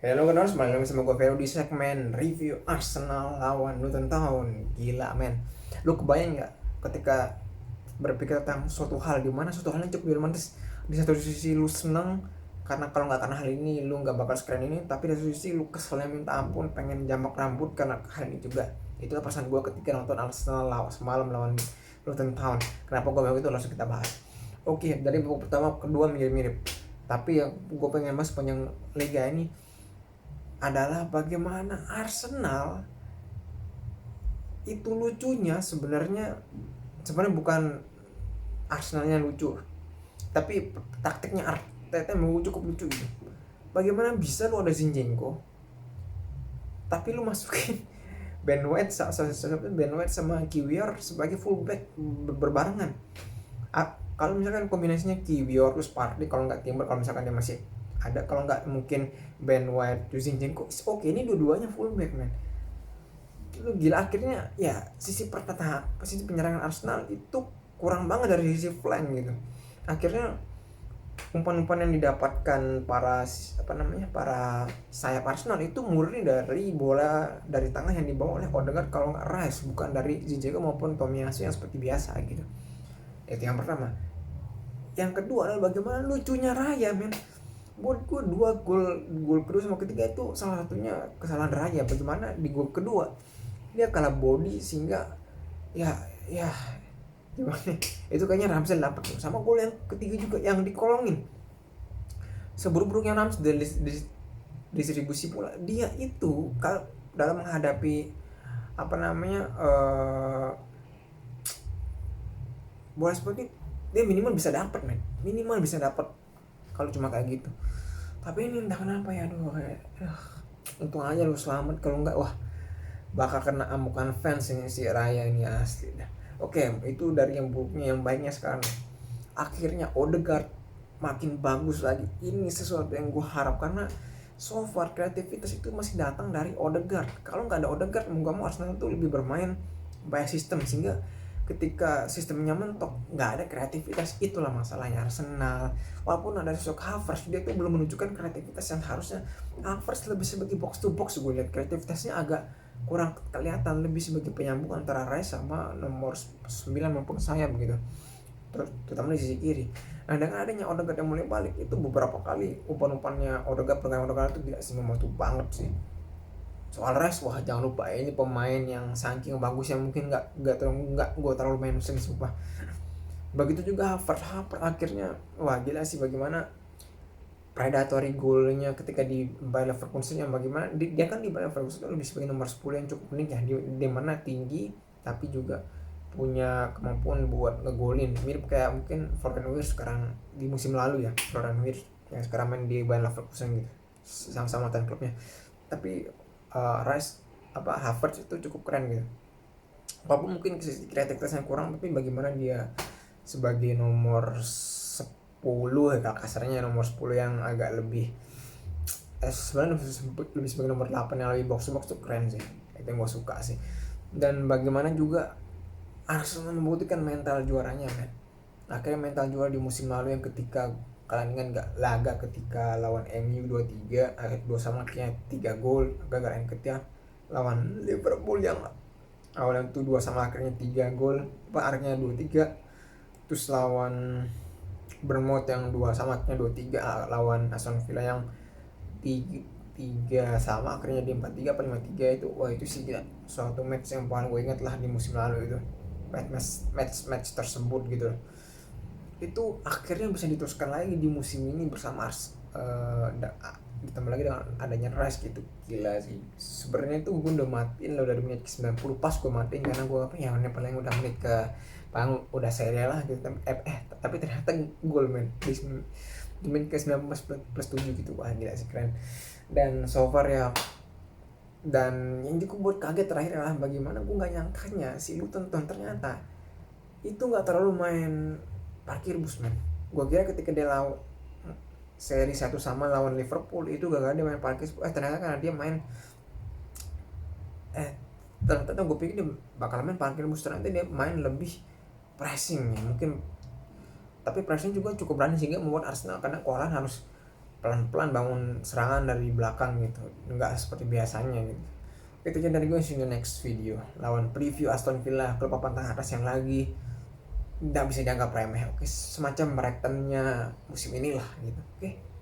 Halo kenal, kembali lagi sama gue Vero di segmen review Arsenal lawan Luton Town. Gila men, lu kebayang nggak ketika berpikir tentang suatu hal di mana suatu hal yang cukup romantis. Di satu sisi lu seneng karena kalau nggak karena hal ini lu nggak bakal sekeren ini, tapi di satu sisi lu keselnya minta ampun, pengen jamak rambut karena hal ini juga. Itulah perasaan gue ketika nonton Arsenal semalam lawan Luton Town. Kenapa gue bilang itu, langsung kita bahas. Oke, dari babak pertama kedua mirip-mirip, tapi yang gue pengen bahas sepanjang liga ini adalah bagaimana Arsenal itu lucunya. Sebenarnya bukan Arsenalnya lucu, tapi taktiknya Arteta memang cukup lucu gitu. Bagaimana bisa lu ada Zinchenko tapi lu masukin Ben White sama Kiwior sebagai fullback berbarengan. Kalau misalkan kombinasinya Kiwior terus Partey, kalau nggak Timber, kalau misalkan dia masih ada, kalau nggak mungkin Ben White terus Zinchenko, oke, ini dua-duanya fullback man. Lu gila, akhirnya ya sisi penyerangan Arsenal itu kurang banget dari sisi flank gitu. Akhirnya umpan-umpan yang didapatkan para sayap Arsenal itu murni dari bola dari tengah yang dibawa oleh Odegaard, kalau nggak Rice, bukan dari Zinchenko maupun Tomiyasu yang seperti biasa gitu. Itu yang pertama. Yang kedua adalah bagaimana lucunya Raya men. Buat gue dua gol kedua sama ketiga itu salah satunya kesalahan Raya. Bagaimana di gol kedua dia kalah body sehingga ya ya gimana, itu kayaknya Ramsey dapat tuh. Sama gol yang ketiga juga yang dikolongin, seburuk-buruknya Ramsey dari distribusi bola, dia itu kalau dalam menghadapi bola seperti, dia minimal bisa dapat kalau cuma kayak gitu. Tapi ini entah kenapa ya, aduh, untung aja lu selamat, kalau enggak wah bakal kena amukan fans ini si Raya ini asli dah. Oke, itu dari yang buruknya. Yang baiknya sekarang akhirnya Odegaard makin bagus lagi. Ini sesuatu yang gue harap, karena so far kreativitas itu masih datang dari Odegaard. Kalau nggak ada Odegaard, mau Arsenal itu lebih bermain by sistem, sehingga ketika sistemnya mentok nggak ada kreativitas. Itulah masalahnya Arsenal. Walaupun ada sosok Havertz, dia tuh belum menunjukkan kreativitas yang harusnya. Havertz lebih sebagai box to box, gue lihat kreativitasnya agak kurang kelihatan, lebih sebagai penyambung antara Rice sama nomor 9 maupun sayap gitu, terutama di sisi kiri. Nah, dengan adanya Odegaard yang mulai balik, itu beberapa kali umpan-umpannya Odegaard itu tidak sih, membantu banget sih. Soal Rice, wah jangan lupa, ini pemain yang saking bagusnya mungkin nggak gue terlalu main mesin sumpah. Begitu juga Havertz akhirnya, wah gila sih bagaimana predatory goalnya ketika di Bayer Leverkusen, yang bagaimana dia kan di Bayer Leverkusen lebih sebagai nomor 10 yang cukup unik ya, di mana tinggi tapi juga punya kemampuan buat ngegolin, mirip kayak mungkin Florian Wirtz sekarang di musim lalu ya, Florian Wirtz yang sekarang main di Bayer Leverkusen gitu, sama-sama mantan klubnya. Tapi Rice Havertz itu cukup keren gitu, walaupun mungkin kreativitasnya kurang, tapi bagaimana dia sebagai nomor 10 ya, kasarnya nomor 10 yang agak lebih sebenarnya lebih sebagai nomor 8 yang lebih box to box tuh keren sih. Itu yang gue suka sih. Dan bagaimana juga Arsenal membuktikan mental juaranya kan. Akhirnya mental juara di musim lalu yang ketika kalian kan gak laga ketika lawan MU 2-3, akhir 2 sama, akhirnya 3 gol gagal. Yang ketika lawan Liverpool yang awalnya tuh 2 sama akhirnya 3 gol, akhirnya 2-3. Terus lawan Bournemouth yang 2 sama akhirnya 2-3, lawan Aston Villa yang 3 sama akhirnya di 4-3 apa 5-3 itu. Wah itu sih gila, suatu match yang paling gue ingat lah di musim lalu itu, match tersebut gitu. Itu akhirnya bisa diteruskan lagi di musim ini bersama ditambah lagi dengan adanya Rice gitu. Gila sih sebenarnya itu gue udah matiin lah, udah di menit ke 90 pas gue matiin, karena gue paling udah menit ke paling udah serial lah gitu. Tapi ternyata gol men di menit ke 90 plus 7 gitu. Wah gila sih, keren. Dan so far ya, dan yang cukup buat kaget terakhir adalah bagaimana gue nggak nyangkanya si Luton ternyata itu nggak terlalu main parkir bus men. Gue kira ketika dia seri 1 sama lawan Liverpool itu gagal dia main parkir, ternyata karena dia main ternyata gue pikir dia bakal main parkir bus, ternyata dia main lebih pressing ya mungkin. Tapi pressing juga cukup berani sehingga membuat Arsenal karena kewalahan harus pelan-pelan bangun serangan dari belakang gitu, nggak seperti biasanya gitu. Itu aja dari gue, see you next video. Lawan preview Aston Villa, klub papan tengah atas yang lagi nggak bisa dianggap remeh. Oke, semacam Brightonnya musim inilah gitu. Oke.